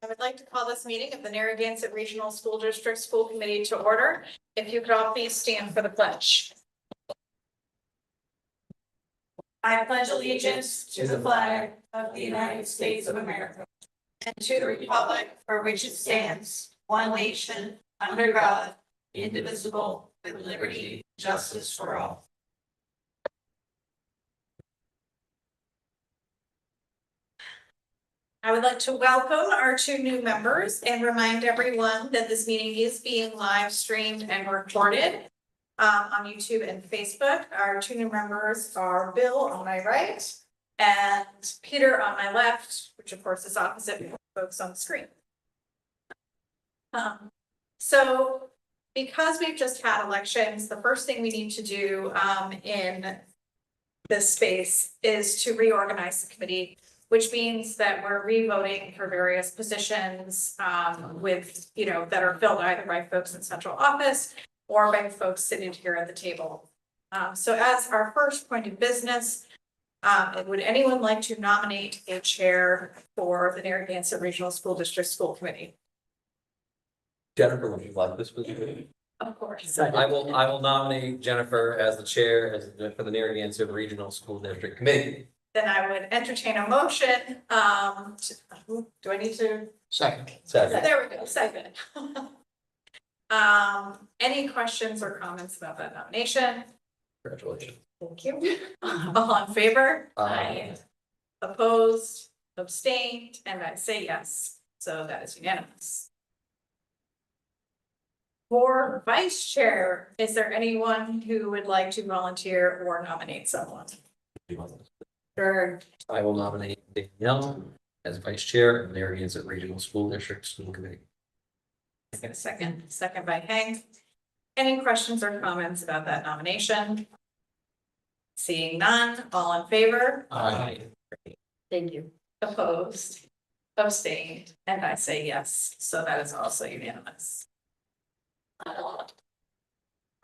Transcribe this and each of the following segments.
I would like to call this meeting of the Narragansett Regional School District School Committee to order. If you could all please stand for the pledge. I pledge allegiance to the flag of the United States of America and to the republic for which it stands, one nation, under God, indivisible, with liberty and justice for all. I would like to welcome our two new members and remind everyone that this meeting is being live streamed and recorded on YouTube and Facebook. Our two new members are Bill on my right and Peter on my left, which of course is opposite folks on the screen. So because we've just had elections, the first thing we need to do in this space is to reorganize the committee, which means that we're re-voting for various positions with, that are filled either by folks in central office or by folks sitting here at the table. So as our first point of business, would anyone like to nominate a chair for the Narragansett Regional School District School Committee? Jennifer, would you like this position? Of course. I will nominate Jennifer as the chair for the Narragansett Regional School District Committee. Then I would entertain a motion. Do I need to? Second. There we go, second. Any questions or comments about that nomination? Congratulations. Thank you. All in favor? Aye. Opposed, abstained, and I say yes. So that is unanimous. For vice chair, is there anyone who would like to volunteer or nominate someone? Sure. I will nominate Danielle as vice chair of the Narragansett Regional School District School Committee. Get a second by Hank. Any questions or comments about that nomination? Seeing none, all in favor? Aye. Thank you. Opposed, abstained, and I say yes, so that is also unanimous.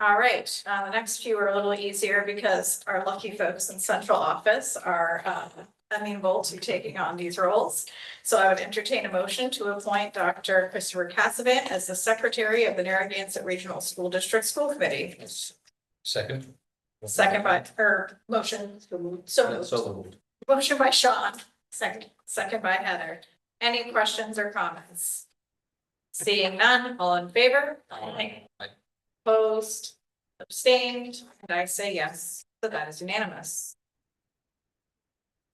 All right, the next few are a little easier because our lucky folks in central office are amenable to taking on these roles. So I would entertain a motion to appoint Dr. Christopher Cassavant as the secretary of the Narragansett Regional School District School Committee. Second. Second by, or motion, so moved. Motion by Sean, second by Heather. Any questions or comments? Seeing none, all in favor? Aye. Opposed, abstained, and I say yes, so that is unanimous.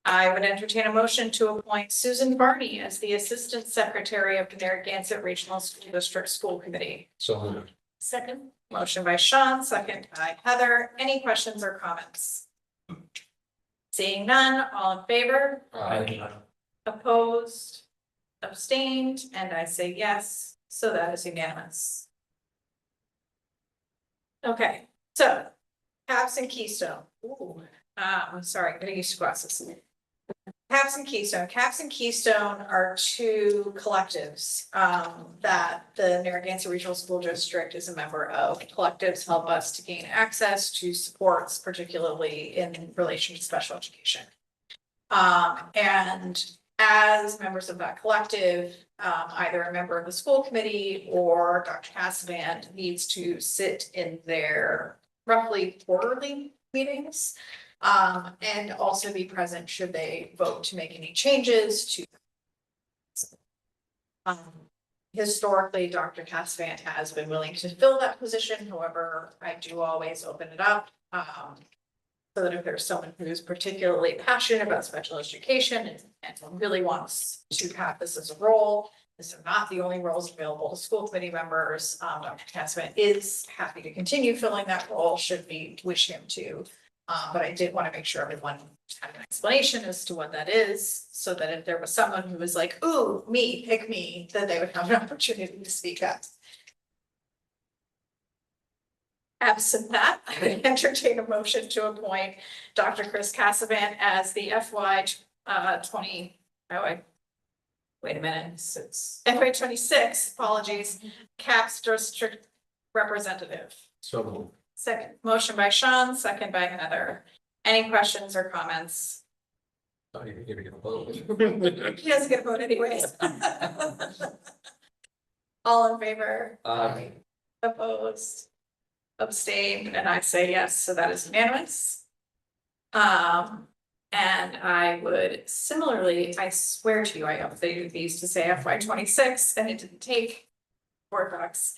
I would entertain a motion to appoint Susan Barney as the Assistant Secretary of the Narragansett Regional School District School Committee. So moved. Second. Motion by Sean, second by Heather. Any questions or comments? Seeing none, all in favor? Aye. Opposed, abstained, and I say yes, so that is unanimous. Okay, so Caps and Keystone. Ooh, I'm sorry, I'm gonna use glasses. Caps and Keystone. Caps and Keystone are two collectives that the Narragansett Regional School District is a member of. Collectives help us to gain access to supports, particularly in relation to special education. And as members of that collective, either a member of the school committee or Dr. Cassavant needs to sit in their roughly quarterly meetings. And also be present should they vote to make any changes to. Historically, Dr. Cassavant has been willing to fill that position. However, I do always open it up. So that if there's someone who's particularly passionate about special education and really wants to have this as a role, these are not the only roles available to school committee members. Dr. Cassavant is happy to continue filling that role should we wish him to. But I did want to make sure everyone had an explanation as to what that is, so that if there was someone who was like, ooh, me, pick me, then they would have an opportunity to speak up. Absent that, I would entertain a motion to appoint Dr. Chris Cassavant as the FY 20. Wait a minute, FY 26, apologies, CAPS district representative. So moved. Second, motion by Sean, second by Heather. Any questions or comments? Oh, you're gonna vote. He doesn't get a vote anyways. All in favor? Opposed? Abstained, and I say yes, so that is unanimous. And I would similarly, I swear to you, I updated these to say FY 26, and it didn't take $4.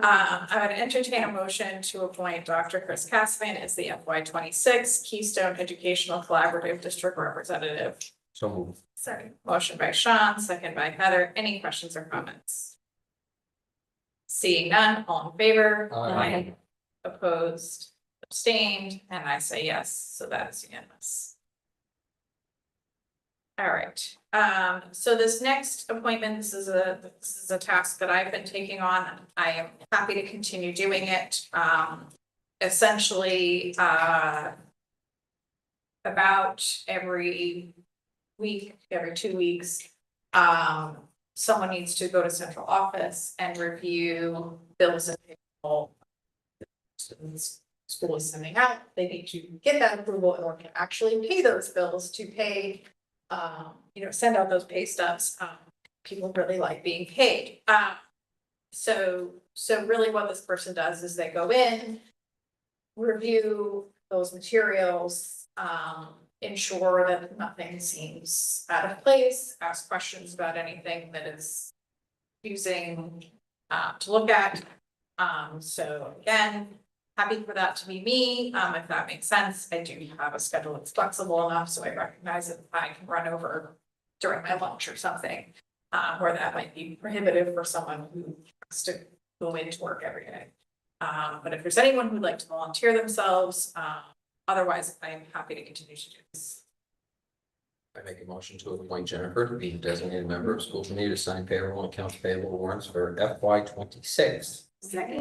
I would entertain a motion to appoint Dr. Chris Cassavant as the FY 26 Keystone Educational Collaborative District Representative. So moved. Sorry, motion by Sean, second by Heather. Any questions or comments? Seeing none, all in favor? Aye. Opposed, abstained, and I say yes, so that is unanimous. All right, so this next appointment, this is a task that I've been taking on. I am happy to continue doing it. Essentially, about every week, every 2 weeks, someone needs to go to central office and review bills and payroll. School is sending out, they need to get that approval in order to actually pay those bills, to pay, send out those pay stubs. People really like being paid. So really what this person does is they go in, review those materials, ensure that nothing seems out of place, ask questions about anything that is using to look at. So again, happy for that to be me, if that makes sense. I do have a schedule that's flexible enough, so I recognize that I can run over during my lunch or something, where that might be prohibitive for someone who has to go into work every day. But if there's anyone who'd like to volunteer themselves, otherwise I am happy to continue to do this. I make a motion to appoint Jennifer to be the designated member of school committee to sign payroll and accounts payable warrants for FY 26. Second.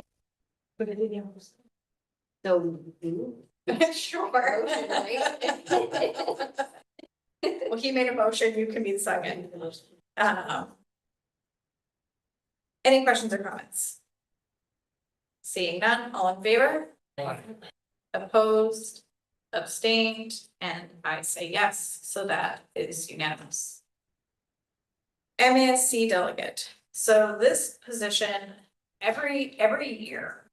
So. Sure. Well, he made a motion, you can be the second. Any questions or comments? Seeing none, all in favor? Opposed, abstained, and I say yes, so that is unanimous. MASC delegate, so this position, every year,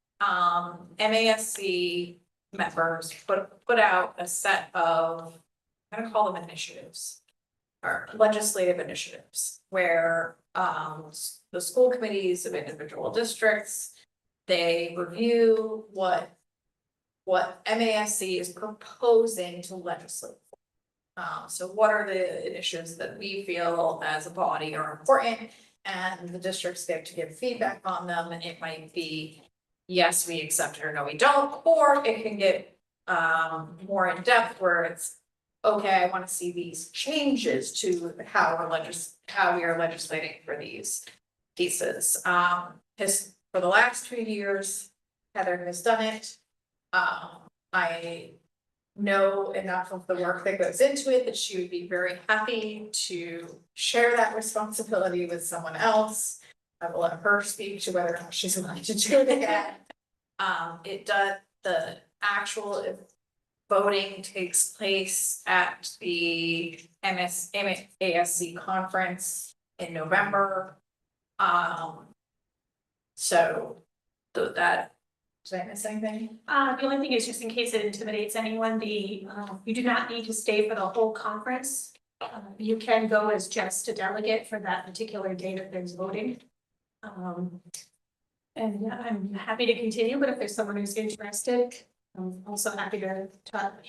MASC members put out a set of, I'm gonna call them initiatives, or legislative initiatives, where the school committees of individual districts, they review what MASC is proposing to legislate. So what are the initiatives that we feel as a body are important, and the districts get to give feedback on them, and it might be, yes, we accept it, or no, we don't, or it can get more in depth where it's, okay, I want to see these changes to how we are legislating for these pieces. For the last 2 years, Heather has done it. I know enough of the work that goes into it that she would be very happy to share that responsibility with someone else. I will let her speak to whether or not she's allowed to do it again. The actual voting takes place at the MASC conference in November. So that, did I miss anything? The only thing is, just in case it intimidates anyone, you do not need to stay for the whole conference. You can go as just a delegate for that particular day that there's voting. And yeah, I'm happy to continue, but if there's someone who's interested, I'm also happy to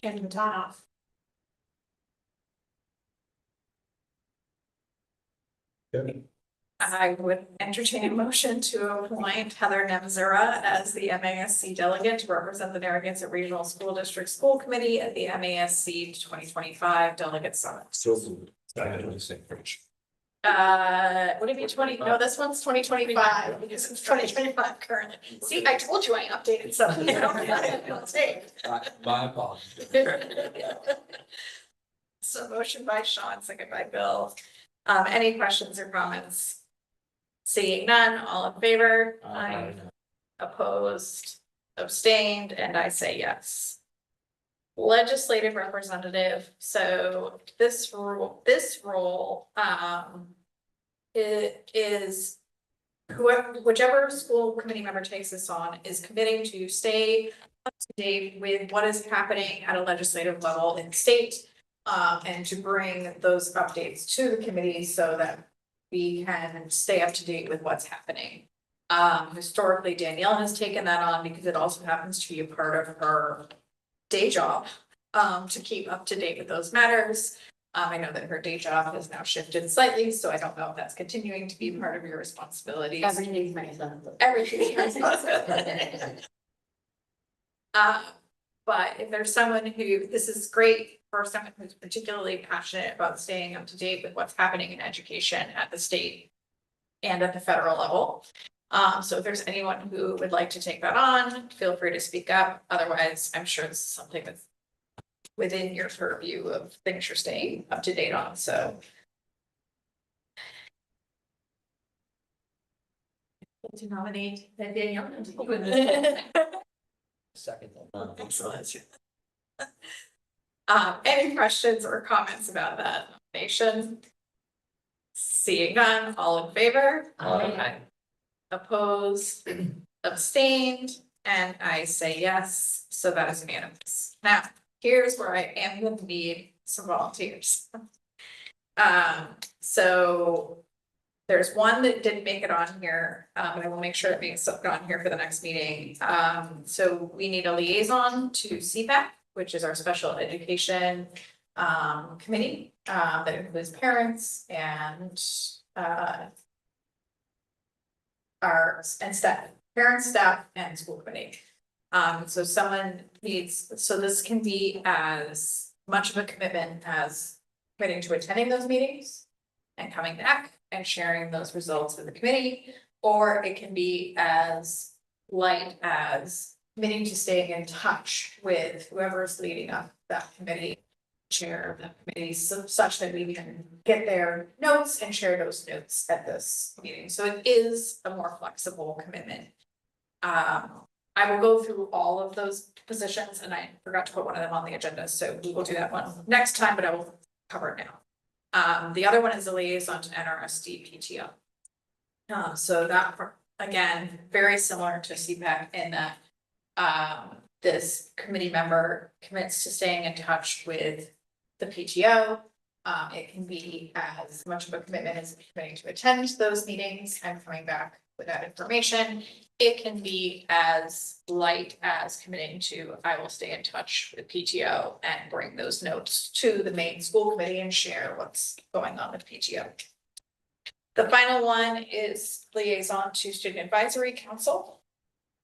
hand the baton off. I would entertain a motion to appoint Heather Nemzura as the MASC delegate to represent the Narragansett Regional School District School Committee at the MASC 2025 Delegate Summit. So moved. Would it be 20? No, this one's 2025 because it's 2025 currently. See, I told you I updated something. My apologies. So motion by Sean, second by Bill. Any questions or comments? Seeing none, all in favor? Opposed, abstained, and I say yes. legislative representative, so this role, it is whichever school committee member takes this on is committing to stay up to date with what is happening at a legislative level in the state, and to bring those updates to the committee so that we can stay up to date with what's happening. Historically, Danielle has taken that on because it also happens to be a part of her day job, to keep up to date with those matters. I know that her day job has now shifted slightly, so I don't know if that's continuing to be part of your responsibilities. Everything's my son. Everything is responsibility. But if there's someone who, this is great for someone who's particularly passionate about staying up to date with what's happening in education at the state and at the federal level. So if there's anyone who would like to take that on, feel free to speak up. Otherwise, I'm sure this is something that's within your purview of things you're staying up to date on, so. To nominate Danielle. Second. Excellent. Any questions or comments about that nomination? Seeing none, all in favor? Aye. Opposed, abstained, and I say yes, so that is unanimous. Now, here's where I am gonna need some volunteers. So there's one that didn't make it on here, but I will make sure it makes it on here for the next meeting. So we need a liaison to CPAC, which is our special education committee, that includes parents and staff, parents, staff, and school committee. So someone needs, so this can be as much of a commitment as committing to attending those meetings and coming back and sharing those results with the committee, or it can be as light as committing to staying in touch with whoever is leading up that committee, chair of the committee, such that we can get their notes and share those notes at this meeting. So it is a more flexible commitment. I will go through all of those positions, and I forgot to put one of them on the agenda, so we will do that one next time, but I will cover it now. The other one is the liaison to NRSD PTO. So that, again, very similar to CPAC in that this committee member commits to staying in touch with the PTO. It can be as much of a commitment as committing to attend those meetings and coming back with that information. It can be as light as committing to, I will stay in touch with PTO and bring those notes to the main school committee and share what's going on with PTO. The final one is liaison to Student Advisory Council.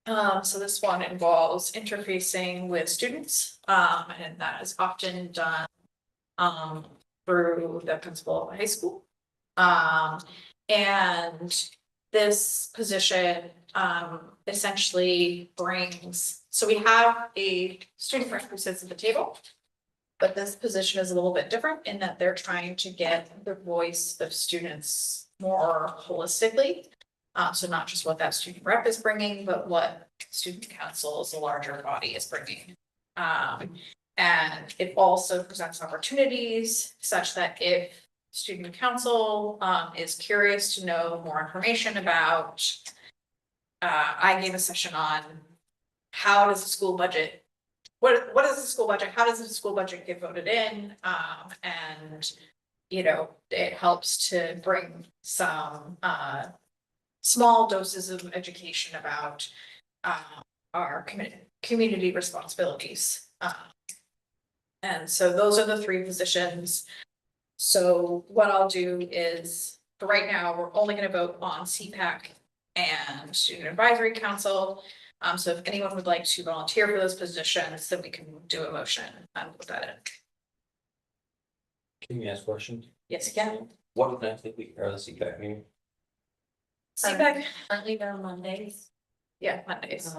So this one involves interfacing with students, and that is often done through the principal of the high school. And this position essentially brings, so we have a student rep who sits at the table, but this position is a little bit different in that they're trying to get the voice of students more holistically. So not just what that student rep is bringing, but what student council as a larger body is bringing. And it also presents opportunities such that if student council is curious to know more information about, I gave a session on how does the school budget, what is the school budget, how does the school budget get voted in, and you know, it helps to bring some small doses of education about our community responsibilities. And so those are the three positions. So what I'll do is, for right now, we're only going to vote on CPAC and Student Advisory Council. So if anyone would like to volunteer for those positions, then we can do a motion and put that in. Can you ask questions? Yes, again. What events did we, or the CPAC meeting? CPAC, Currently they're on Mondays. yeah, Mondays.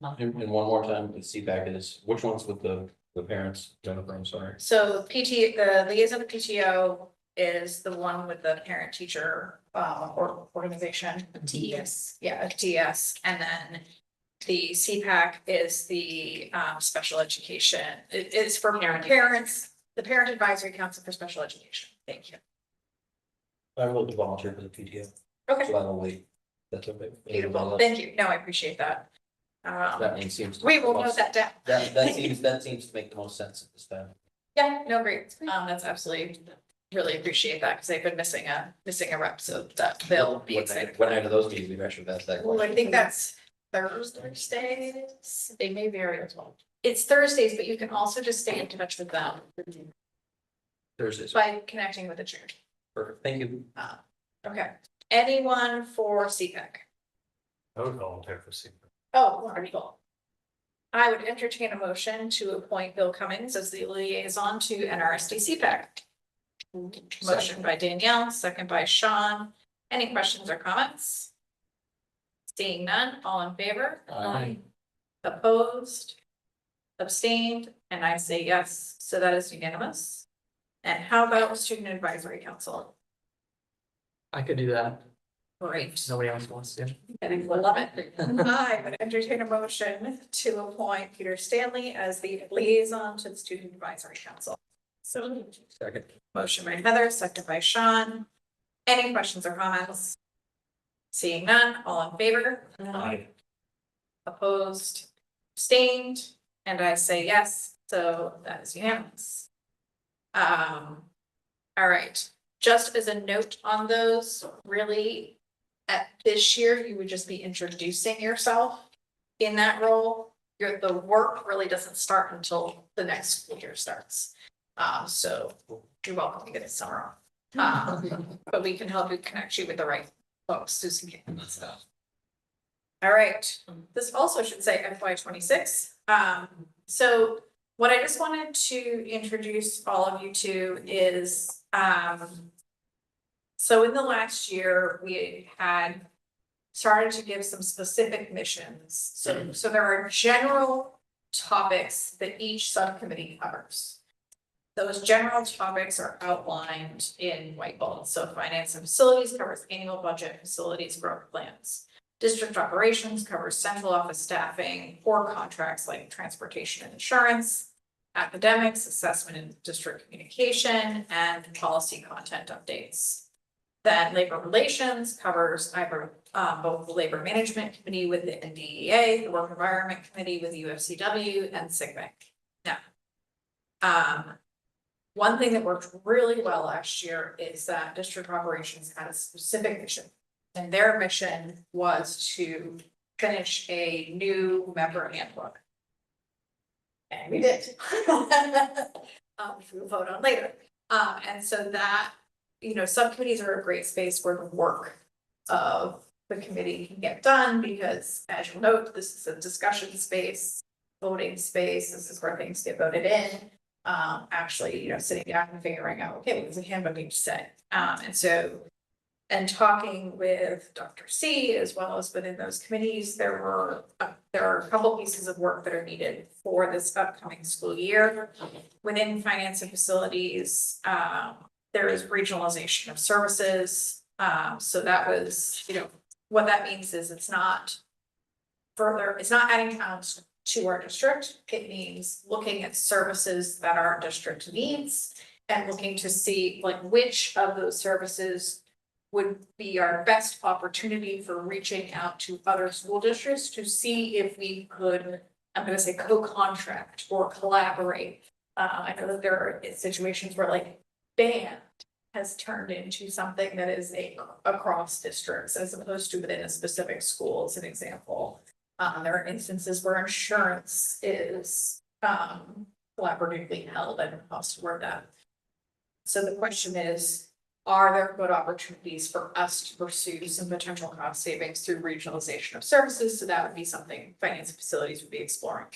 And one more time, the CPAC is, which one's with the parents, Jennifer, I'm sorry. So the liaison of PTO is the one with the parent teacher or organization. TES. Yeah, a TS, and then the CPAC is the special education. It is for parents, the Parent Advisory Council for Special Education. Thank you. I will volunteer for the PTO, Okay, so I will wait. That's okay. beautiful. Thank you. No, I appreciate that. That name seems. to We make the will most- note that down. That seems to make the most sense at this time. Yeah, no, great. That's absolutely, really appreciate that because they've been missing a rep, so that they'll be What excited. night- What night of those meetings we actually asked that Well, I question? think that's Thursdays. They may vary as well. It's Thursdays, but you can also just stay in touch with them Thursdays, by connecting with the chair. perfect, thank you. Okay, anyone for CPAC? I would volunteer for CPAC. Oh, wonderful. I would entertain a motion to appoint Bill Cummings as the liaison to NRSD CPAC. Motion by Danielle, second by Sean. Any questions or comments? Seeing none, all in favor? Aye. Opposed? Abstained, and I say yes, so that is unanimous. And how about Student Advisory Council? I could do that. Great. Nobody else wants to. I love it. I would entertain a motion to appoint Peter Stanley as the liaison to the Student Advisory Council. So Second. Motion by Heather, second by Sean. Any questions or comments? Seeing none, all in favor? Opposed, abstained, and I say yes, so that is unanimous. All right, just as a note on those, really, at this year, you would just be introducing yourself in that role. The work really doesn't start until the next school year starts. So you're welcome to get a summer off. But we can help you connect you with the right folks, Susan can and stuff. All right, this also should say FY 26. So what I just wanted to introduce all of you to is, so in the last year, we had started to give some specific missions. So there are general topics that each subcommittee covers. Those general topics are outlined in white bold. So finance and facilities covers annual budget, facilities growth plans. District operations covers central office staffing, core contracts like transportation and insurance, academics, assessment and district communication, and policy content updates. Then labor relations covers both the labor management committee with the NDEA, the work environment committee with UFCW, and SIGBANK. Now, one thing that worked really well last year is that district operations had a specific mission. And their mission was to finish a new member handbook. And we did. Which we'll vote on later. And so that, subcommittees are a great space where the work of the committee can get done, because as you'll note, this is a discussion space, voting space, this is where things get voted in. Actually, sitting down and figuring out, okay, what does the handbook need to say? And talking with Dr. C, as well as within those committees, there are a couple pieces of work that are needed for this upcoming school year. Within finance and facilities, there is regionalization of services. So that was, what that means is it's not adding towns to our district. It means looking at services that our district needs and looking to see like which of those services would be our best opportunity for reaching out to other school districts to see if we could, I'm gonna say co-contract or collaborate. I know that there are situations where like band has turned into something that is across districts as opposed to within a specific school, as an example. There are instances where insurance is collaboratively held. I don't know how to word that. So the question is, are there good opportunities for us to pursue some potential cost savings through regionalization of services? So that would be something finance and facilities would be exploring.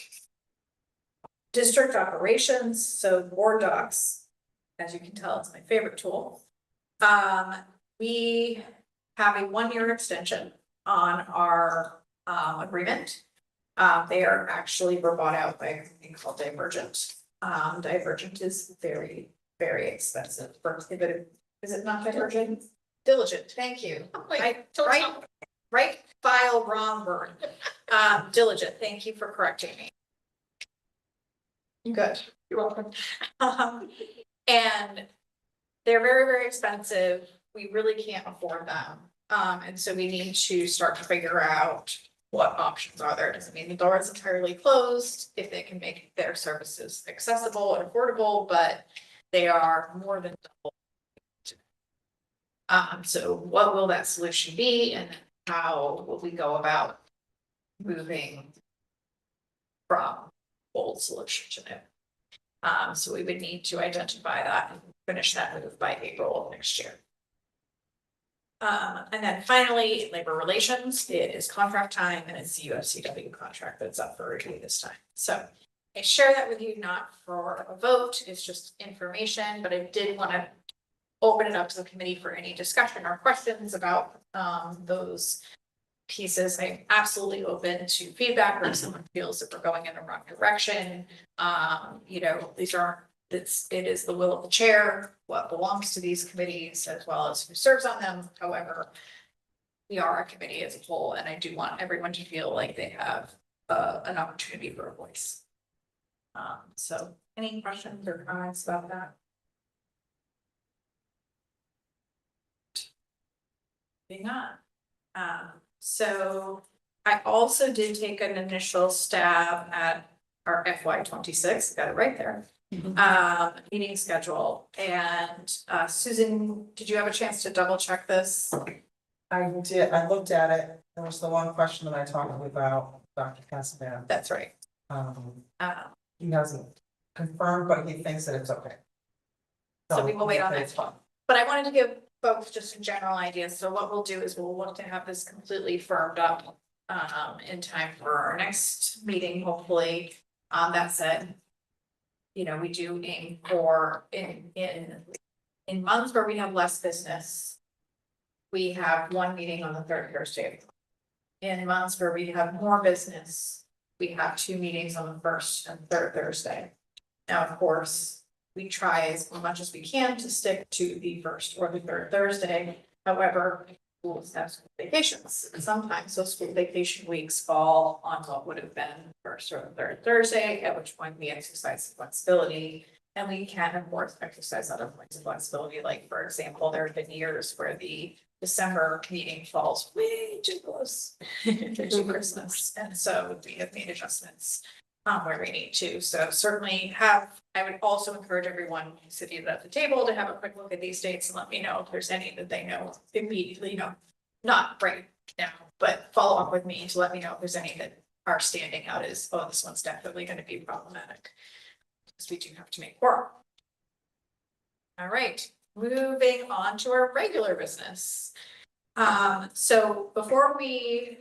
District operations, so board docs, as you can tell, it's my favorite tool. We have a 1-year extension on our agreement. They are actually were bought out by a company called Divergent. Divergent is very, very expensive, prohibitive. Is it not Divergent? Diligent, thank you. Right file, wrong word. Diligent, thank you for correcting me. Good. You're welcome. And they're very, very expensive. We really can't afford them. And so we need to start to figure out what options are there. Doesn't mean the door is entirely closed if they can make their services accessible and affordable, but they are more than double. So what will that solution be and how will we go about moving from old solution to new? So we would need to identify that and finish that move by April of next year. And then finally, labor relations, it is contract time and it's the UFCW contract that's up for review this time. So I share that with you, not for a vote, it's just information, but I did want to open it up to the committee for any discussion or questions about those pieces. I'm absolutely open to feedback or if someone feels that we're going in the wrong direction. You know, it is the will of the chair, what belongs to these committees as well as who serves on them. However, we are a committee as a whole, and I do want everyone to feel like they have an opportunity for a voice. So any questions or comments about that? Maybe not. So I also did take an initial stab at our FY26, got it right there. Meeting schedule, and Susan, did you have a chance to double check this? I did, I looked at it, there was the one question that I talked about, Dr. Casaban. That's right. He hasn't confirmed, but he thinks that it's okay. So we will wait on that one. But I wanted to give folks just a general idea, so what we'll do is we'll look to have this completely firmed up in time for our next meeting, hopefully. That said, you know, we do aim for in months where we have less business. We have one meeting on the third Thursday. In months where we have more business, we have two meetings on the first and third Thursday. Now, of course, we try as much as we can to stick to the first or the third Thursday. However, schools have school vacations. And sometimes those school vacation weeks fall on what would have been first or the third Thursday, at which point we exercise flexibility. And we can, of course, exercise other points of flexibility. Like, for example, there have been years where the December meeting falls way too close to Christmas. And so we have made adjustments where we need to. So certainly I would also encourage everyone sitting at the table to have a quick look at these dates and let me know if there's any that they know immediately, you know, not right now, but follow up with me to let me know if there's any that are standing out as, oh, this one's definitely going to be problematic. Because we do have to make work. All right, moving on to our regular business. So before we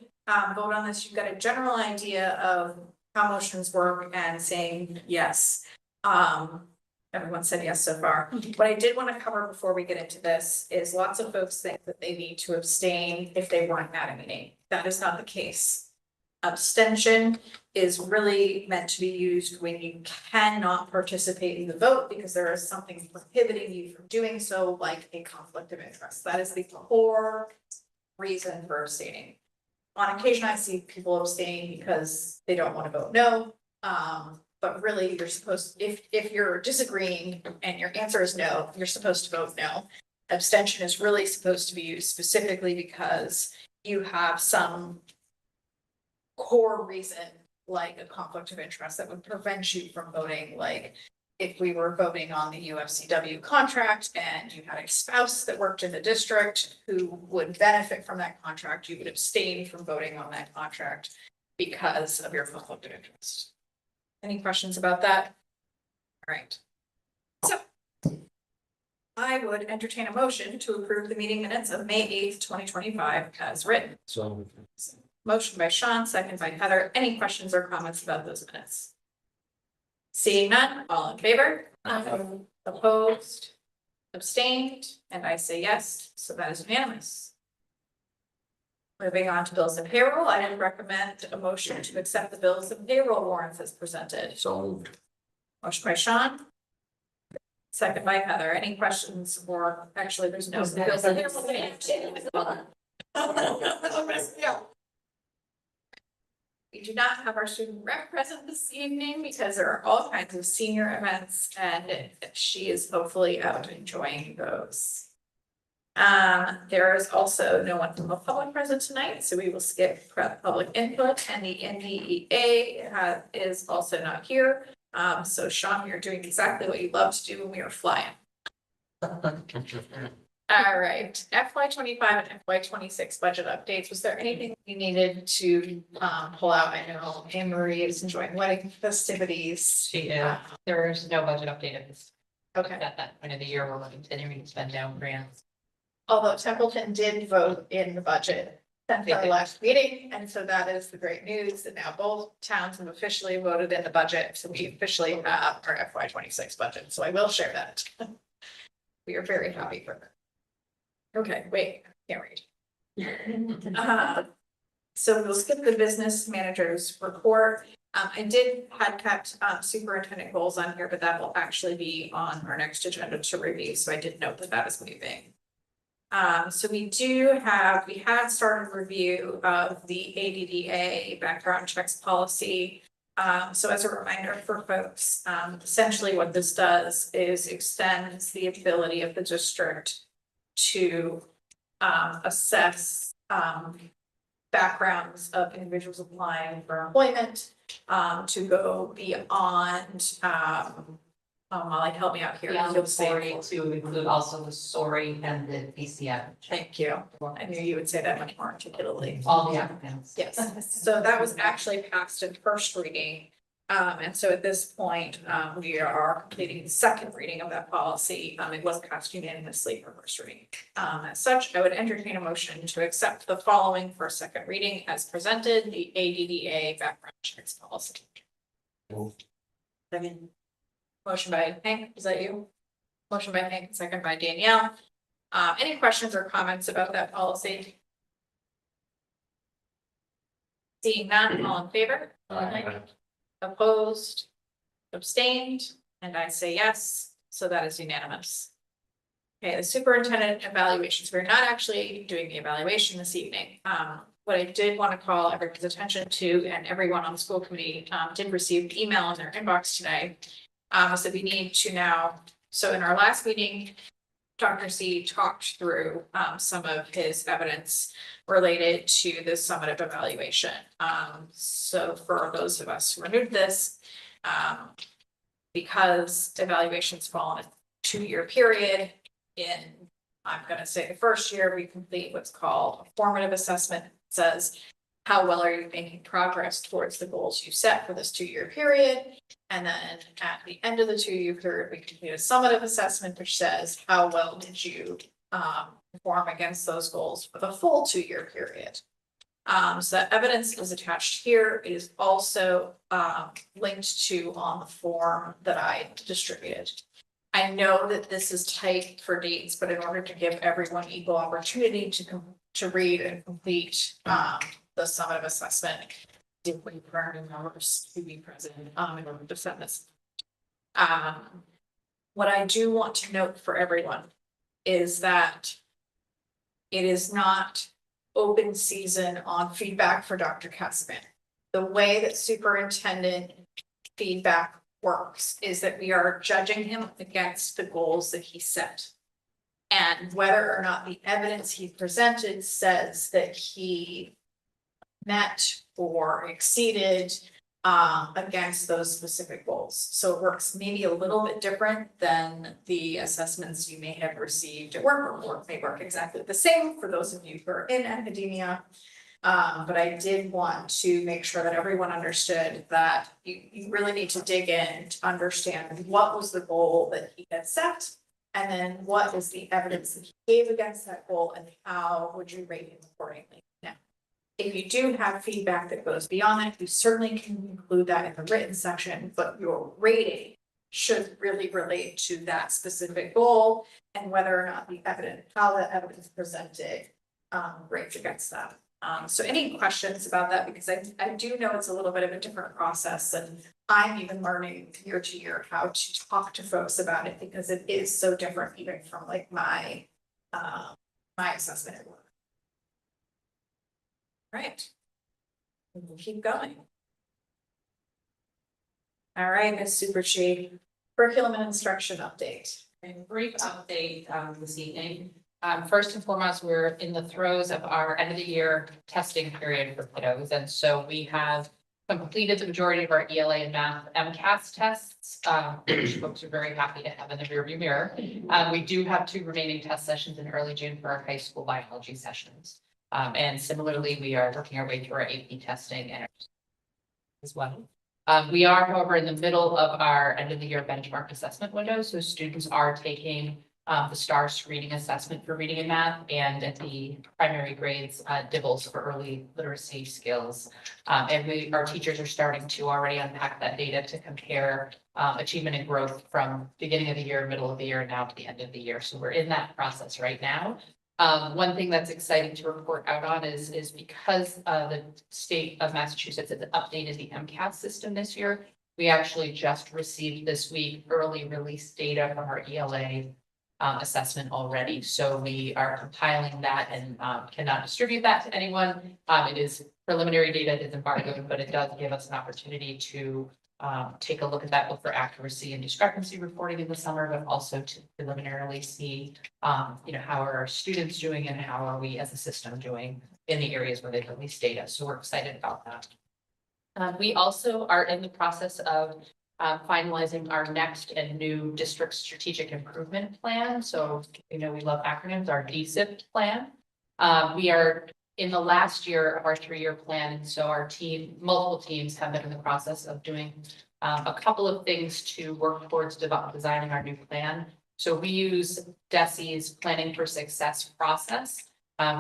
vote on this, you've got a general idea of how motions work and saying yes. Everyone said yes so far. What I did want to cover before we get into this is lots of folks think that they need to abstain if they weren't at a meeting. That is not the case. Abstention is really meant to be used when you cannot participate in the vote because there is something prohibiting you from doing so, like a conflict of interest. That is the core reason for abstaining. On occasion, I see people abstain because they don't want to vote no. But really, you're supposed, if you're disagreeing and your answer is no, you're supposed to vote no. Abstention is really supposed to be used specifically because you have some core reason, like a conflict of interest that would prevent you from voting. Like if we were voting on the UFCW contract and you had a spouse that worked in the district who would benefit from that contract, you would abstain from voting on that contract because of your conflict of interest. Any questions about that? All right. So I would entertain a motion to approve the meeting minutes of May 8th, 2025 as written. So Motion by Sean, second by Heather. Any questions or comments about those minutes? Seeing none, all in favor? Opposed? Abstained? And I say yes, so that is unanimous. Moving on to bills and payroll, I would recommend a motion to accept the bills and payroll warrants as presented. so moved. Motion by Sean. Second by Heather. Any questions or actually there's no. Bills and payroll. We do not have our student rep present this evening because there are all kinds of senior events and she is hopefully out enjoying those. There is also no one from the public present tonight, so we will skip public input, and the NDEA is also not here. So Sean, you're doing exactly what you love to do when we are flying. All right, FY 25 and FY 26 budget updates. Was there anything you needed to pull out? I know Anne Marie is enjoying wedding festivities. She is. There is no budget update at this, Okay, at that point of the year, we're continuing to spend down grants. although Templeton did vote in the budget at our last meeting, and so that is the great news that now both towns have officially voted in the budget, so we officially have our FY 26 budget, so I will share that. We are very happy for that. Okay, wait, can't read. So we'll skip the business manager's report. I had kept superintendent goals on here, but that will actually be on our next agenda to review, so I did note that that is moving. So we had started review of the ADDA background checks policy. So as a reminder for folks, essentially what this does is extends the ability of the district to assess backgrounds of individuals applying for employment, to go beyond, Molly, help me out here. Beyond You'll the say- story to include also the story and the PCF. Thank you. I knew you would say that much more articulately. All the applicants. Yes, so that was actually passed in first reading. And so at this point, we are completing the second reading of that policy. It was passed unanimously for first reading. As such, I would entertain a motion to accept the following for second reading as presented, the ADDA background checks policy. Second. Motion by Hank, is that you? Motion by Hank, second by Danielle. Any questions or comments about that policy? Seeing none, all in favor? Opposed? Abstained? And I say yes, so that is unanimous. Okay, the superintendent evaluations, we're not actually doing the evaluation this evening. What I did want to call everyone's attention to, and everyone on the school committee did receive an email in their inbox today. So we need to now, so in our last meeting, Dr. C talked through some of his evidence related to the summative evaluation. So for those of us who are new to this, because evaluations fall in a 2-year period, I'm gonna say the first year, we complete what's called a formative assessment. It says, how well are you making progress towards the goals you set for this 2-year period? And then at the end of the 2-year period, we complete a summative assessment, which says, how well did you perform against those goals for the full 2-year period? So that evidence is attached here. It is also linked to on the form that I distributed. I know that this is tight for dates, but in order to give everyone equal opportunity to read and complete the summative assessment, did we burn in numbers to be present in order to send this? What I do want to note for everyone is that it is not open season on feedback for Dr. Casavan. The way that superintendent feedback works is that we are judging him against the goals that he set. And whether or not the evidence he presented says that he met or exceeded against those specific goals. So it works maybe a little bit different than the assessments you may have received at work, or may work exactly the same for those of you who are in academia. But I did want to make sure that everyone understood that you really need to dig in to understand what was the goal that he had set. And then what is the evidence that he gave against that goal, and how would you rate him accordingly? Now, if you do have feedback that goes beyond that, you certainly can include that in the written section, but your rating should really relate to that specific goal and whether or not the evidence, how the evidence presented rates against that. So any questions about that? Because I do know it's a little bit of a different process, and I'm even learning year to year how to talk to folks about it, because it is so different even from like my assessment at work. Right. We'll keep going. All right, Ms. Super Chief, curriculum and instruction update. A brief update this evening. First and foremost, we're in the throes of our end of the year testing period for kiddos. And so we have completed the majority of our ELA and math MCAS tests, which folks are very happy to have in the rearview mirror. We do have 2 remaining test sessions in early June for our high school biology sessions. And similarly, we are working our way through our AP testing and as well. We are, however, in the middle of our end of the year benchmark assessment window, so students are taking the STAR screening assessment for reading and math, and at the primary grades, DIBELS for early literacy skills. And our teachers are starting to already unpack that data to compare achievement and growth from beginning of the year, middle of the year, and now to the end of the year. So we're in that process right now. One thing that's exciting to report out on is because the state of Massachusetts has updated the MCAS system this year. We actually just received this week early release data from our ELA assessment already. So we are compiling that and cannot distribute that to anyone. It is preliminary data, it is embargoed, but it does give us an opportunity to take a look at that, look for accuracy and discrepancy reporting in the summer, but also to preliminarily see, how are our students doing and how are we as a system doing in the areas where they've released data. So we're excited about that. We also are in the process of finalizing our next and new district strategic improvement plan. So, we love acronyms, our DSIP plan. We are in the last year of our 3-year plan. And so our team, multiple teams have been in the process of doing a couple of things to work towards designing our new plan. So we use DESE's Planning for Success process,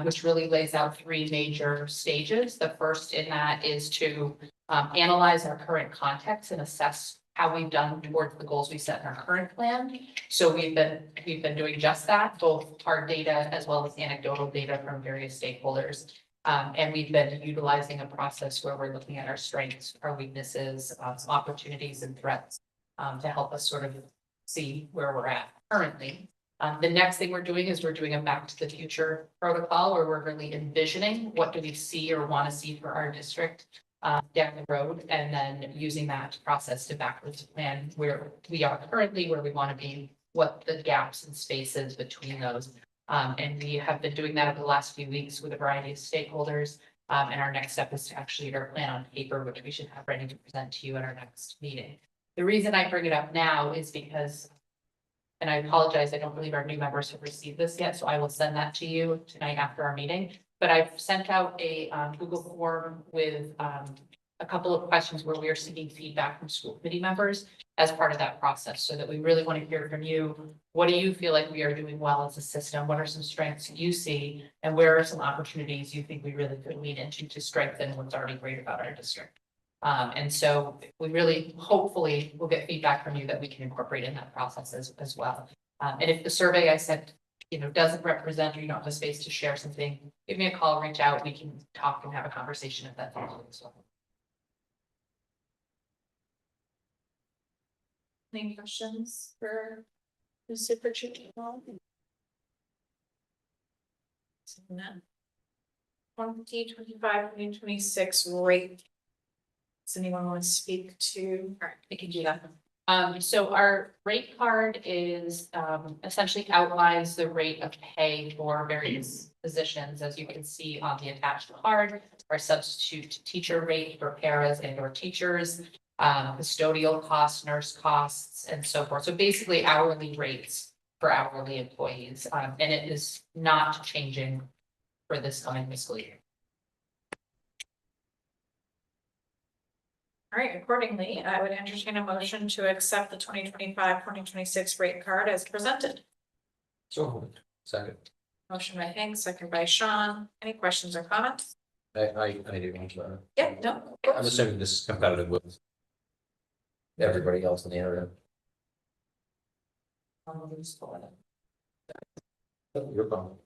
which really lays out 3 major stages. The first in that is to analyze our current context and assess how we've done towards the goals we set in our current plan. So we've been doing just that, both hard data as well as anecdotal data from various stakeholders. And we've been utilizing a process where we're looking at our strengths, our weaknesses, some opportunities and threats to help us sort of see where we're at currently. The next thing we're doing is we're doing a back to the future protocol where we're really envisioning what do we see or want to see for our district down the road, and then using that process to backwards plan where we are currently, where we want to be, what the gaps and spaces between those. And we have been doing that over the last few weeks with a variety of stakeholders. And our next step is to actually get our plan on paper, which we should have ready to present to you at our next meeting. The reason I bring it up now is because, and I apologize, I don't believe our new members have received this yet, so I will send that to you tonight after our meeting. But I've sent out a Google form with a couple of questions where we are seeking feedback from school committee members as part of that process, so that we really want to hear from you. What do you feel like we are doing well as a system? What are some strengths you see? And where are some opportunities you think we really could lean into to strengthen what's already great about our district? And so we really, hopefully, will get feedback from you that we can incorporate in that process as well. And if the survey I sent doesn't represent, or you don't have a space to share something, give me a call, reach out, we can talk and have a conversation if that's helpful as well. Any questions for the super chief? 2025-2026 rate. Does anyone want to speak to? All right, we can do that. So our rate card is essentially outlines the rate of pay for various positions, as you can see on the attached card. Our substitute teacher rate for paras and or teachers, custodial costs, nurse costs, and so forth. So basically hourly rates for hourly employees, and it is not changing for this coming fiscal year. All right, accordingly, I would entertain a motion to accept the 2025-2026 rate card as presented. So moved. Second. Motion by Hank, second by Sean. Any questions or comments? I do want to. Yeah, no. of I'm course. assuming this is competitive with everybody else in the area. You're fine.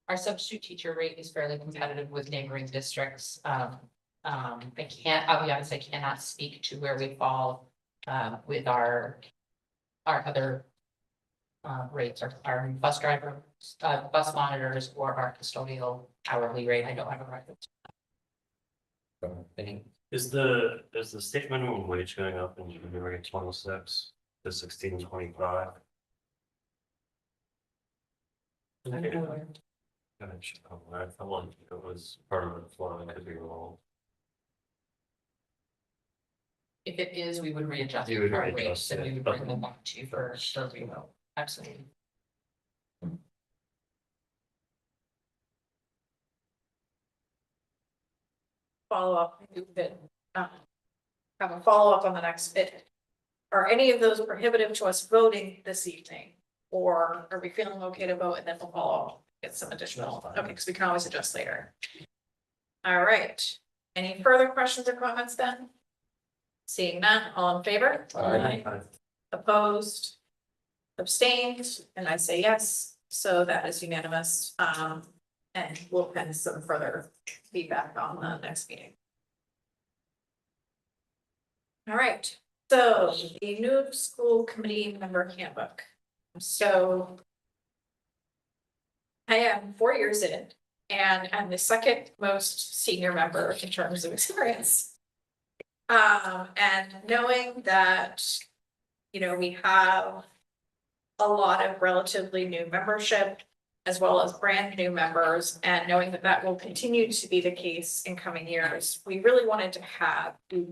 Our substitute teacher rate is fairly competitive with neighboring districts. I'll be honest, I cannot speak to where we fall with our other rates, our bus driver, bus monitors or our custodial hourly rate. I don't have a record. Any, Is the state minimum wage going up in January 26 to 16.25? I felt like it was part of the flow, it could be wrong. If it is, we would readjust You would our readjust rates and we it, would bring okay. them back to you for revote. Absolutely. Follow up, you could, have a follow-up on the next bit. Are any of those prohibitive to us voting this evening? Or are we feeling okay to vote and then we'll follow up, get some additional, okay, because we can always adjust later. All right, any further questions or comments then? Seeing none, all in favor? Aye. Opposed? Abstained, and I say yes, so that is unanimous, and we'll pen some further feedback on the next meeting. All right, so the new school committee member handbook. So I am 4 years in, and I'm the second most senior member in terms of experience. And knowing that, you know, we have a lot of relatively new membership as well as brand new members, and knowing that that will continue to be the case in coming years, we really wanted to have a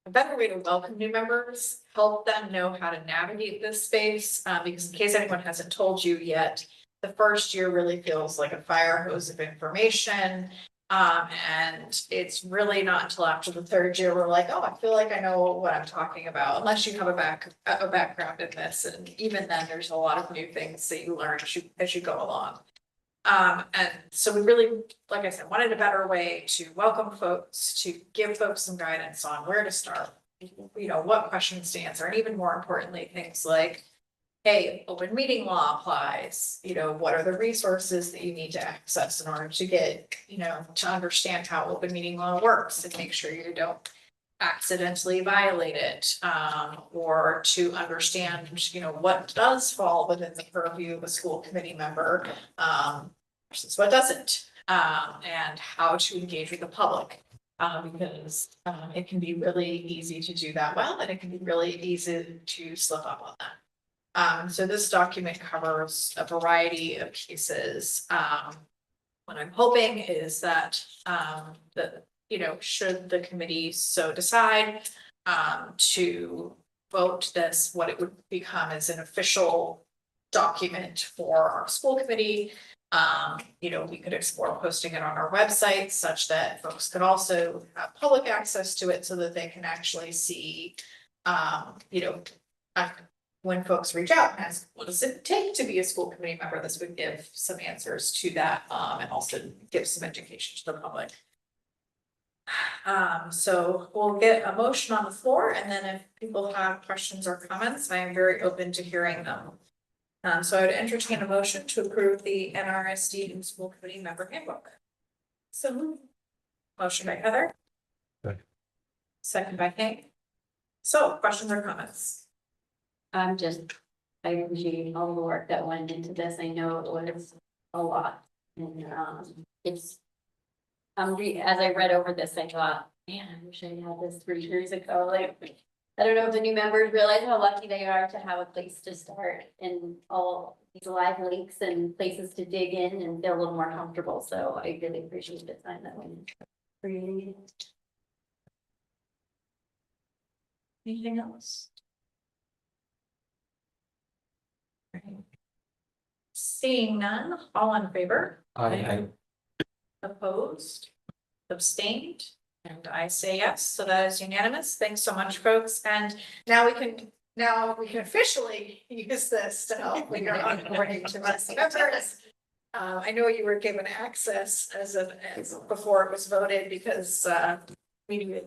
better way to welcome new members, help them know how to navigate this space, because in case anyone hasn't told you yet, the first year really feels like a fire hose of information. And it's really not until after the third year, we're like, oh, I feel like I know what I'm talking about, unless you have a background in this, and even then, there's a lot of new things that you learn as you go along. And so we really, like I said, wanted a better way to welcome folks, to give folks some guidance on where to start, you know, what questions to answer, and even more importantly, things like, hey, open meeting law applies, you know, what are the resources that you need to access in order to get, you know, to understand how open meeting law works and make sure you don't accidentally violate it, or to understand, you know, what does fall within the purview of a school committee member, versus what doesn't, and how to engage with the public. Because it can be really easy to do that well, and it can be really easy to slip up on that. So this document covers a variety of cases. What I'm hoping is that, you know, should the committee so decide, to vote this, what it would become as an official document for our school committee. You know, we could explore posting it on our website such that folks could also have public access to it so that they can actually see, you know, when folks reach out and ask, what does it take to be a school committee member? This would give some answers to that, and also give some education to the public. So we'll get a motion on the floor, and then if people have questions or comments, I am very open to hearing them. So I would entertain a motion to approve the NRSD and school committee member handbook. So motion by Heather. Second. Second by Hank. So questions or comments? I appreciate all the work that went into this. I know it was a lot. And it's, as I read over this, I thought, man, I wish I had this 3 years ago. Like, I don't know if the new members realize how lucky they are to have a place to start and all these live links and places to dig in and feel a little more comfortable. So I really appreciate the time that went into creating it. Anything else? Seeing none, all in favor? I, Opposed? Abstained? And I say yes, so that is unanimous. Thanks so much, folks, and now we can officially use this to help when you're onboarding to us members. I know you were given access as before it was voted because we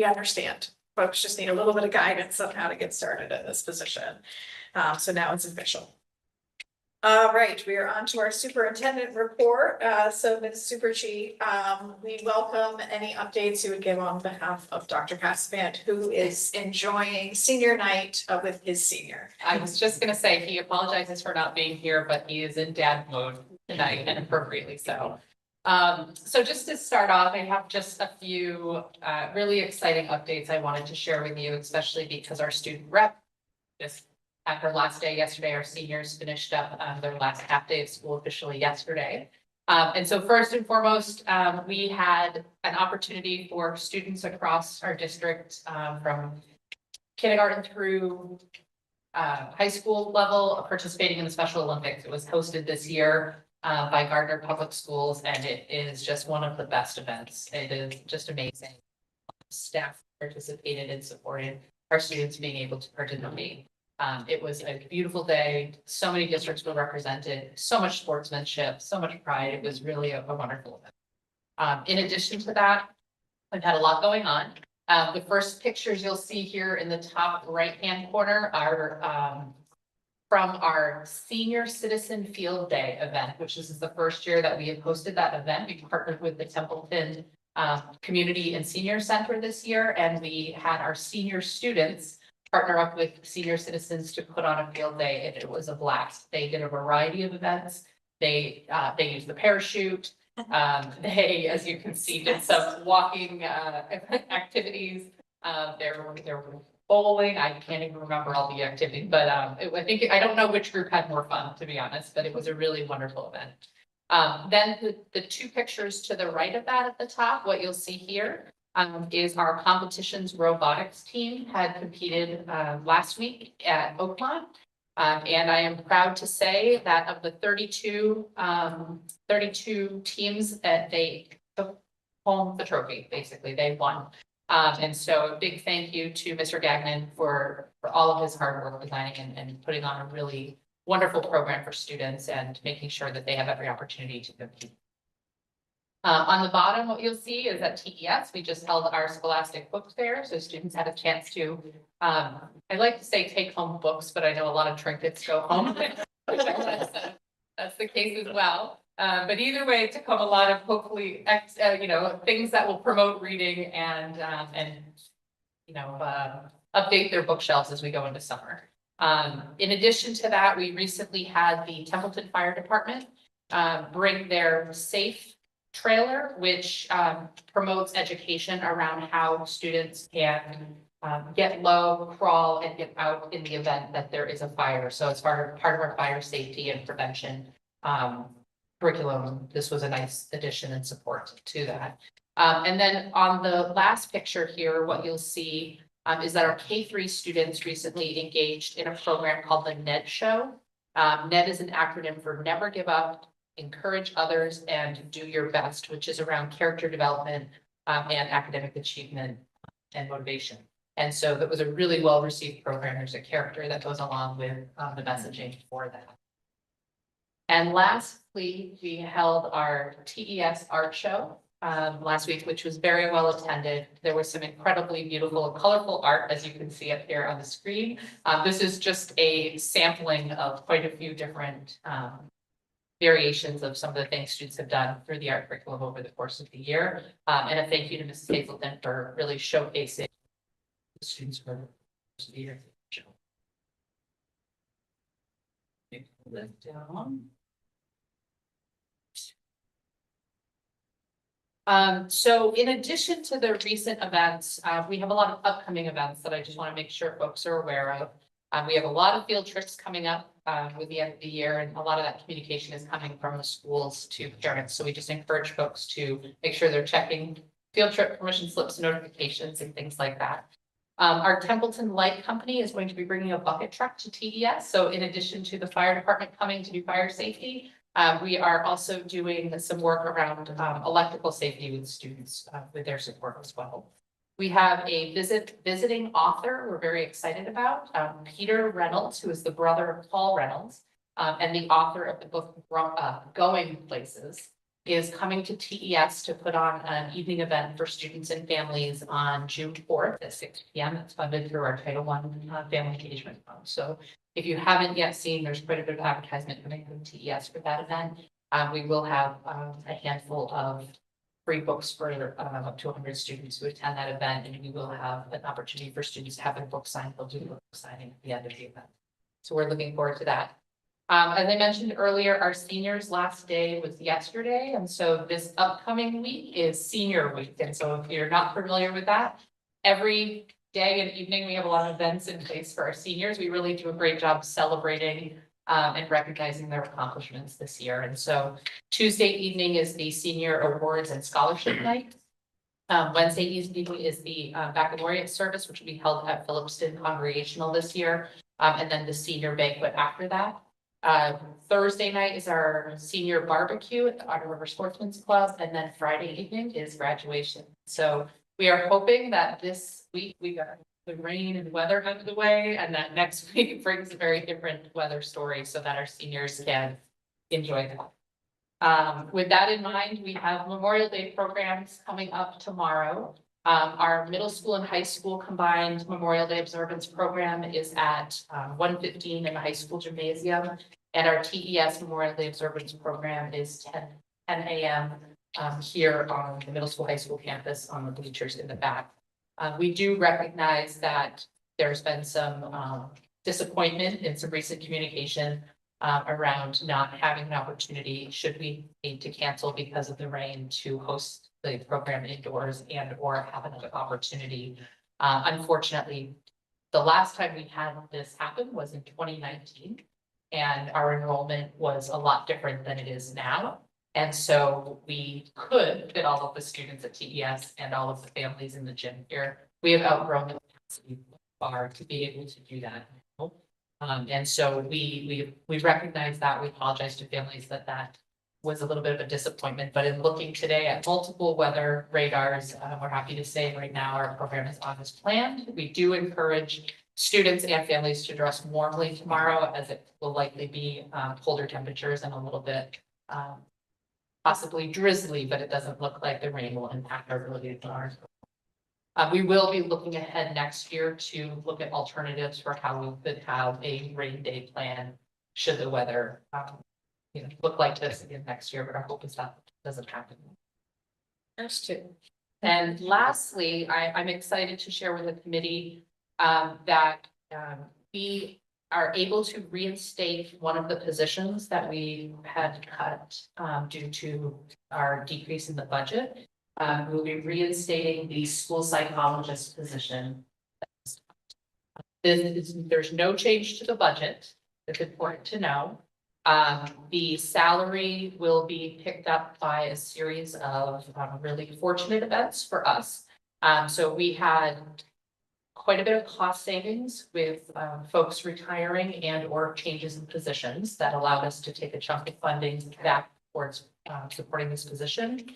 understand. Folks just need a little bit of guidance on how to get started in this position. So now it's official. All right, we are on to our superintendent report. So Ms. Superchi, we welcome any updates you would give on behalf of Dr. Cassavant, who is enjoying senior night with his senior. I was just gonna say, he apologizes for not being here, but he is in dad mode tonight and appropriately so. So just to start off, I have just a few really exciting updates I wanted to share with you, especially because our student rep just at her last day yesterday, our seniors finished up their last half day of school officially yesterday. And so first and foremost, we had an opportunity for students across our district from kindergarten through high school level participating in the Special Olympics. It was hosted this year by Gardner Public Schools, and it is just one of the best events. It is just amazing. Staff participated and supported our students being able to participate. It was a beautiful day. So many districts were represented, so much sportsmanship, so much pride. It was really a wonderful event. In addition to that, we've had a lot going on. The first pictures you'll see here in the top right-hand corner are from our Senior Citizen Field Day event, which is the first year that we have hosted that event. We partnered with the Templeton Community and Senior Center this year, and we had our senior students partner up with senior citizens to put on a field day, and it was a blast. They did a variety of events. They used the parachute. They, as you can see, did some walking activities. There were bowling. I can't even remember all the activities, but I don't know which group had more fun, to be honest, but it was a really wonderful event. Then the two pictures to the right of that at the top, what you'll see here is our competitions robotics team had competed last week at Oakmont. And I am proud to say that of the 32 teams that they took home the trophy, basically, they won. And so a big thank you to Mr. Gagnon for all of his hard work designing and putting on a really wonderful program for students and making sure that they have every opportunity to compete. On the bottom, what you'll see is at TES, we just held our Scholastic Book Fair, so students had a chance to, I like to say take home books, but I know a lot of trinkets go home. That's the case as well. But either way, it took home a lot of hopefully, things that will promote reading and update their bookshelves as we go into summer. In addition to that, we recently had the Templeton Fire Department bring their SAFE trailer, which promotes education around how students can get low, crawl, and get out in the event that there is a fire. So as part of our fire safety and prevention curriculum, this was a nice addition and support to that. And then on the last picture here, what you'll see is that our K-3 students recently engaged in a program called the NED Show. NED is an acronym for Never Give Up, Encourage Others, and Do Your Best, which is around character development and academic achievement and motivation. And so that was a really well-received program. There's a character that goes along with the messaging for that. And lastly, we held our TES art show last week, which was very well attended. There was some incredibly beautiful and colorful art, as you can see up here on the screen. This is just a sampling of quite a few different variations of some of the things students have done through the art curriculum over the course of the year. And a thank you to Mrs. Hazelton for really showcasing the students for the year. Lift down. So in addition to the recent events, we have a lot of upcoming events that I just want to make sure folks are aware of. We have a lot of field trips coming up with the end of the year, and a lot of that communication is coming from the schools to parents. So we just encourage folks to make sure they're checking field trip permission slips, notifications, and things like that. Our Templeton Light Company is going to be bringing a bucket truck to TES. So in addition to the fire department coming to do fire safety, we are also doing some work around electrical safety with students with their support as well. We have a visiting author we're very excited about, Peter Reynolds, who is the brother of Paul Reynolds, and the author of the book Going Places. is coming to TES to put on an evening event for students and families on June 4th at 6 p.m. It's funded through our Title I Family Engagement Fund. So if you haven't yet seen, there's quite a bit of advertisement coming from TES for that event. We will have a handful of free books for up to 100 students who attend that event, and we will have an opportunity for students to have their book signed. They'll do a book signing at the end of the event. So we're looking forward to that. As I mentioned earlier, our seniors' last day was yesterday, and so this upcoming week is senior week. And so if you're not familiar with that, every day and evening, we have a lot of events in place for our seniors. We really do a great job celebrating and recognizing their accomplishments this year. And so Tuesday evening is the Senior Awards and Scholarship Night. Wednesday evening is the baccalaureate service, which will be held at Phillipston Congregational this year. And then the senior banquet after that. Thursday night is our senior barbecue at the Otter River Sportsman's Club, and then Friday evening is graduation. So we are hoping that this week we got the rain and weather out of the way, and that next week brings a very different weather story so that our seniors can enjoy that. With that in mind, we have Memorial Day programs coming up tomorrow. Our middle school and high school combined Memorial Day observance program is at 1:15 in the high school gymnasium. And our TES Memorial Day observance program is 10 a.m. Here on the middle school, high school campus on the bleachers in the back. We do recognize that there's been some disappointment in some recent communication around not having an opportunity, should we need to cancel because of the rain, to host the program indoors and or have another opportunity. Unfortunately, the last time we had this happen was in 2019, and our enrollment was a lot different than it is now. And so we could fit all of the students at TES and all of the families in the gym here. We have outgrown the capacity far to be able to do that. And so we recognize that. We apologize to families that was a little bit of a disappointment, but in looking today at multiple weather radars, we're happy to say right now our program is on as planned. We do encourage students and families to dress warmly tomorrow, as it will likely be colder temperatures and a little bit possibly drizzly, but it doesn't look like the rain will impact our ability to learn. We will be looking ahead next year to look at alternatives for how we could have a rain day plan should the weather look like this again next year, but our hope is that doesn't happen. Us too. And lastly, I'm excited to share with the committee that we are able to reinstate one of the positions that we had cut due to our decrease in the budget. We'll be reinstating the school psychologist position. There's no change to the budget. It's important to know. The salary will be picked up by a series of really fortunate events for us. So we had quite a bit of cost savings with folks retiring and or changes in positions that allowed us to take a chunk of funding back towards supporting this position.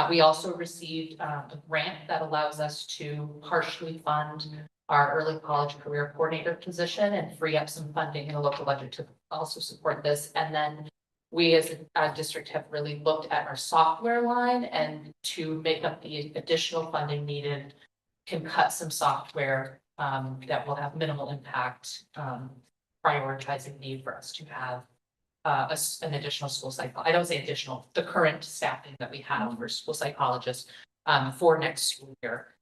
We also received a grant that allows us to partially fund our early college career coordinator position and free up some funding in the local budget to also support this. And then we as a district have really looked at our software line, and to make up the additional funding needed, can cut some software that will have minimal impact, prioritizing need for us to have an additional school psychologist. I don't say additional, the current staffing that we have for school psychologists for next school year.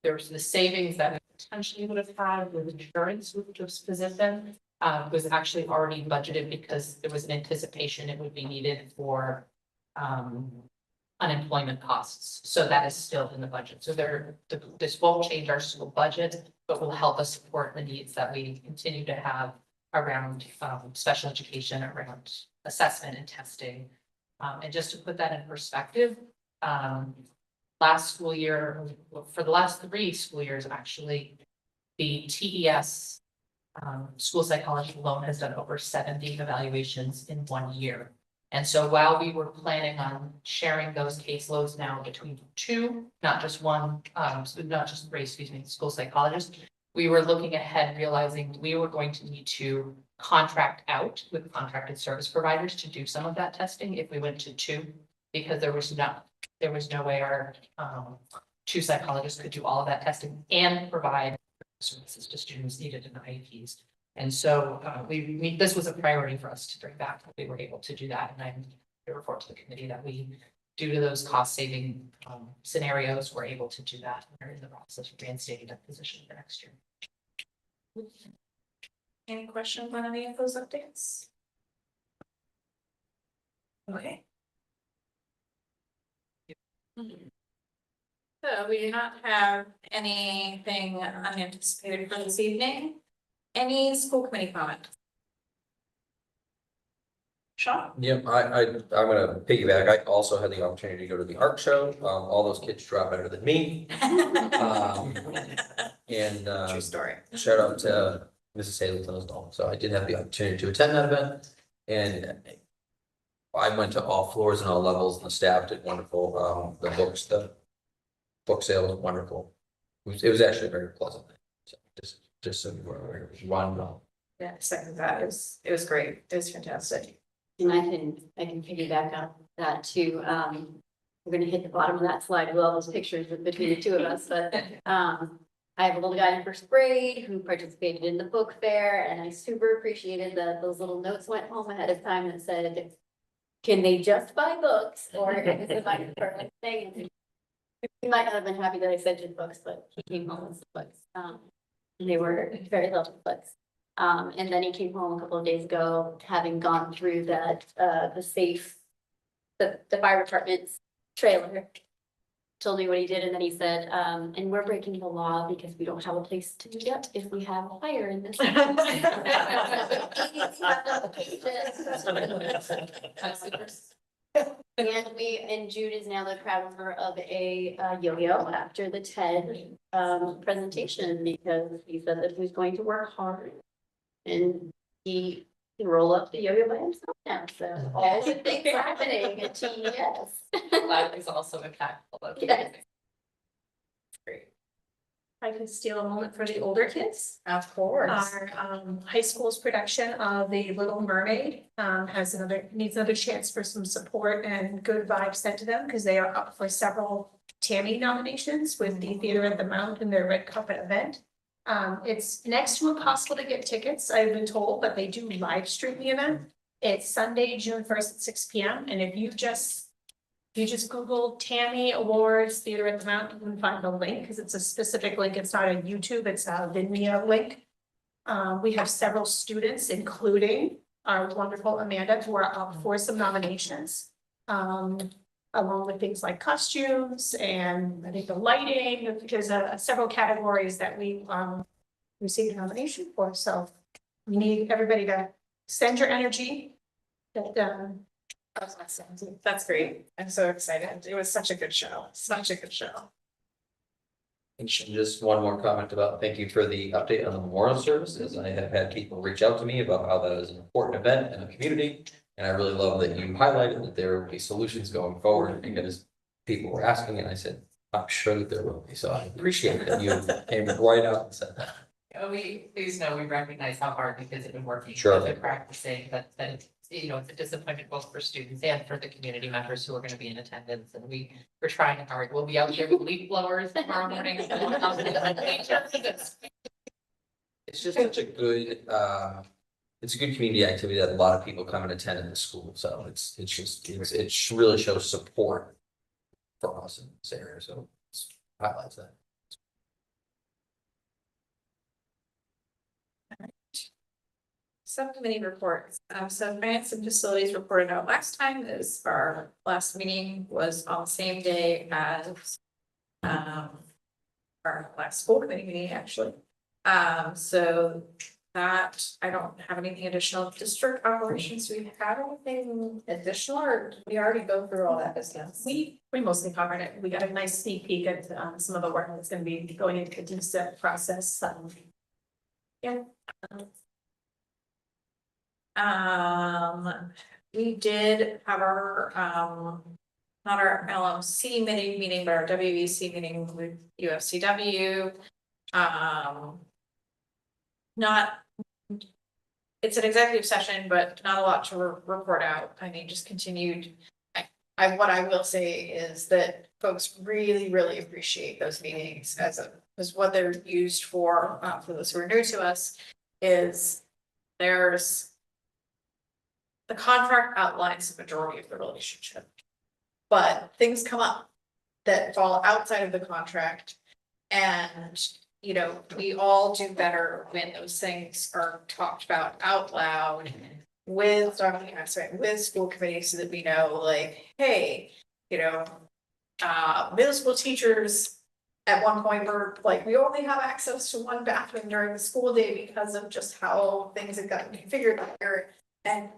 There's the savings that we potentially would have had with insurance with this position was actually already budgeted because there was an anticipation it would be needed for unemployment costs. So that is still in the budget. So this won't change our school budget, but will help us support the needs that we continue to have around special education, around assessment and testing. And just to put that in perspective, last school year, for the last 3 school years, actually, the TES school psychology alone has done over 70 evaluations in 1 year. And so while we were planning on sharing those caseloads now between 2, not just 1, not just 3, school psychologists, we were looking ahead, realizing we were going to need to contract out with contracted service providers to do some of that testing if we went to two. Because there was no way our two psychologists could do all of that testing and provide services to students needed in the IEPs. And so this was a priority for us to bring back. We were able to do that, and I report to the committee that we, due to those cost saving scenarios, we're able to do that. We're in the process of reinstating that position for next year. Any questions on any of those updates? Okay. So we do not have anything unanticipated for this evening. Any school committee comment? Sean? Yep, I'm gonna piggyback. I also had the opportunity to go to the art show. All those kids draw better than me. And True story. shout out to Mrs. Haley as well. So I did have the opportunity to attend that event. And I went to all floors and all levels, and the staff did wonderful. The book sale was wonderful. It was actually a very pleasant. So just so we're one. Yeah, second that, it was great, it was fantastic. And I can piggyback on that too. We're gonna hit the bottom of that slide with all those pictures between the two of us, but, I have a little guy in first grade who participated in the book fair, and I super appreciated that those little notes went home ahead of time that said, can they just buy books, or is it my perfect thing? He might not have been happy that I sent him books, but he came home with some books. And they were very lovely books. And then he came home a couple of days ago, having gone through that, the fire department's trailer. Told me what he did, and then he said, and we're breaking the law because we don't have a place to meet up if we have a fire in this. And Jude is now the proud owner of a yo-yo after the TED presentation, because he said that he was going to work hard. And he can roll up the yo-yo by himself now, so all good things are happening at TES. That is also impactful. Yes. I can steal a moment for the older kids. Of course. Our high school's production of The Little Mermaid needs another chance for some support and good vibes sent to them, because they are up for several Tammy nominations with the Theater at the Mount in their red carpet event. It's next to impossible to get tickets, I've been told, but they do live stream the event. It's Sunday, June 1st at 6 p.m. And if you just Google Tammy Awards Theater at the Mount, you can find the link, because it's a specific link. It's not a YouTube, it's a Vimeo link. We have several students, including our wonderful Amanda, who are up for some nominations. Along with things like costumes and I think the lighting, there's several categories that we received a nomination for. So we need everybody to send your energy. That's awesome. That's great. I'm so excited. It was such a good show, such a good show. And just one more comment about, thank you for the update on the memorial services. I have had people reach out to me about how that is an important event in the community. And I really love that you highlighted that there will be solutions going forward, because people were asking, and I said, I'm sure that there will be. So I appreciate that you came right out and said that. Please know, we recognize how hard you guys have been working. Sure. With practicing, that it's, it's a disappointment both for students and for the community members who are gonna be in attendance, and we're trying hard. We'll be out there with leaf blowers tomorrow morning. It's just such a good, it's a good community activity that a lot of people come and attend in the school. So it really shows support for us in this area. So it highlights that. Subcommittee reports. So finance and facilities reported out last time. Is our last meeting was on the same day as our last school committee meeting, actually. So that, I don't have anything additional. District operations, do we have anything additional, or did we already go through all that business? We mostly covered it. We got a nice sneak peek at some of the work that's gonna be going into the DSEP process. Yeah. We did have our, not our LMC meeting, but our WEC meeting with UFCW. Not it's an executive session, but not a lot to report out. I mean, just continued. What I will say is that folks really, really appreciate those meetings as what they're used for those who are new to us, is there's the contract outlines the majority of the relationship. But things come up that fall outside of the contract. And, you know, we all do better when those things are talked about out loud with Dr. Cassavant, with school committee, so that we know, like, hey, you know, middle school teachers at one point were like, we only have access to one bathroom during the school day because of just how things had gotten configured here. And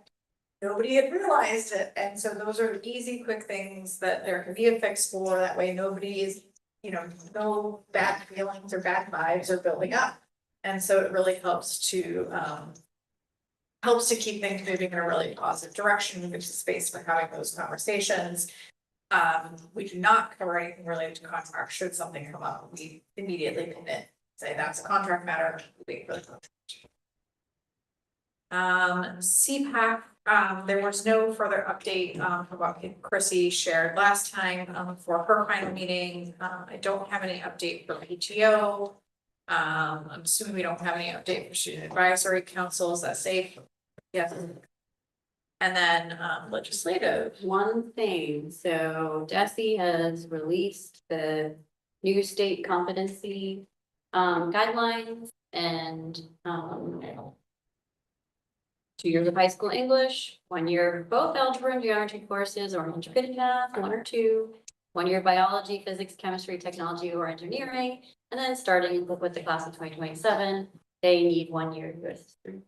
nobody had realized it, and so those are easy, quick things that there can be a fix for, that way nobody is, you know, no bad feelings or bad vibes are building up. And so it really helps to keep things moving in a really positive direction, which is space for having those conversations. We do not cover anything related to contracts. Should something come up, we immediately commit, say that's a contract matter, we really. CPAC, there was no further update from what Chrissy shared last time for her final meeting. I don't have any update for PTO. I'm assuming we don't have any update for student advisory council. Is that safe? Yes. And then legislative. One thing, so DESE has released the new state competency guidelines and 2 years of high school English, 1 year of both algebra and geometry courses, or integrated math, 1 or 2, 1 year biology, physics, chemistry, technology, or engineering, and then starting with the class of 2027, they need 1 year US history.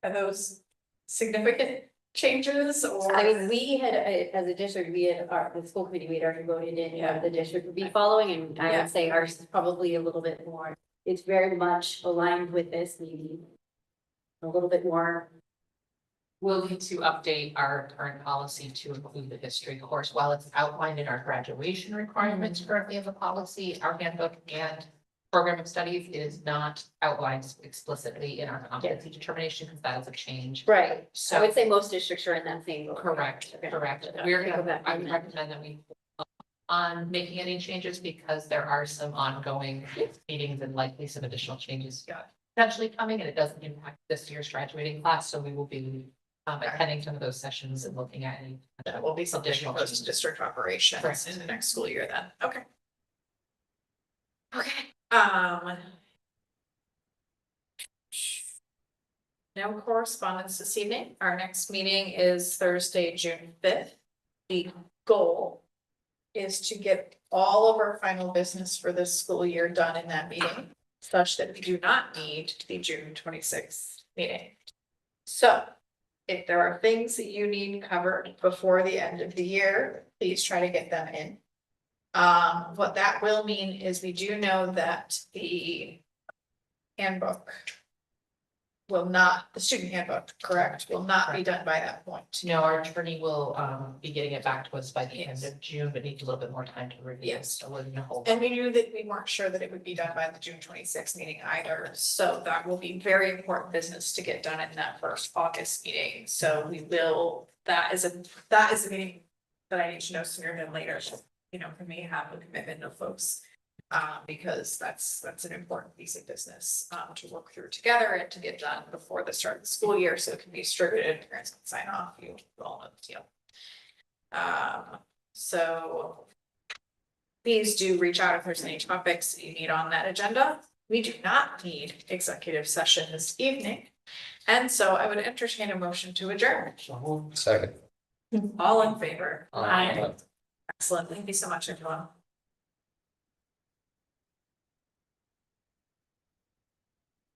Are those significant changes or? I mean, we had, as a district, the school committee, we had already voted in what the district would be following, and I Yeah. would say ours is probably a little bit more. It's very much aligned with this, maybe a little bit more. We'll need to update our current policy to include the history course. While it's outlined in our graduation requirements currently as a policy, our handbook and program of studies, it is not outlined explicitly in our competency determination, because that is a change. Right. I So, would say most districts are in that same boat. correct, Okay. correct. Okay. We're Go gonna, back I on would that. recommend that we on making any changes, because there are some ongoing meetings and likely some additional changes potentially coming, and it doesn't impact this year's graduating class, so we will be attending some of those sessions and looking at any. That will be something additional close to changes. district operations Correct. in the next school year then, okay. Okay, no correspondence this evening. Our next meeting is Thursday, June 5th. The goal is to get all of our final business for this school year done in that meeting, such that we do not need the June 26th meeting. So if there are things that you need covered before the end of the year, please try to get them in. What that will mean is we do know that the handbook will not, the student handbook, correct, will not be done by that point. No, our attorney will be getting it back to us by the end of June, but needs a little bit more time to review. Yes. So we're gonna hold. And we knew that we weren't sure that it would be done by the June 26th meeting either, so that will be very important business to get done in that first August meeting, so we will, that is a meeting that I need to know sooner than later, so, you know, for me to have a commitment of folks. Because that's an important piece of business, to work through together and to get done before the start of the school year, so it can be distributed, parents can sign off, you all know the deal. So please do reach out if there's any topics that you need on that agenda. We do not need executive session this evening. And so I would entertain a motion to adjourn. Second. All in favor? Aye. Excellent. Thank you so much, everyone.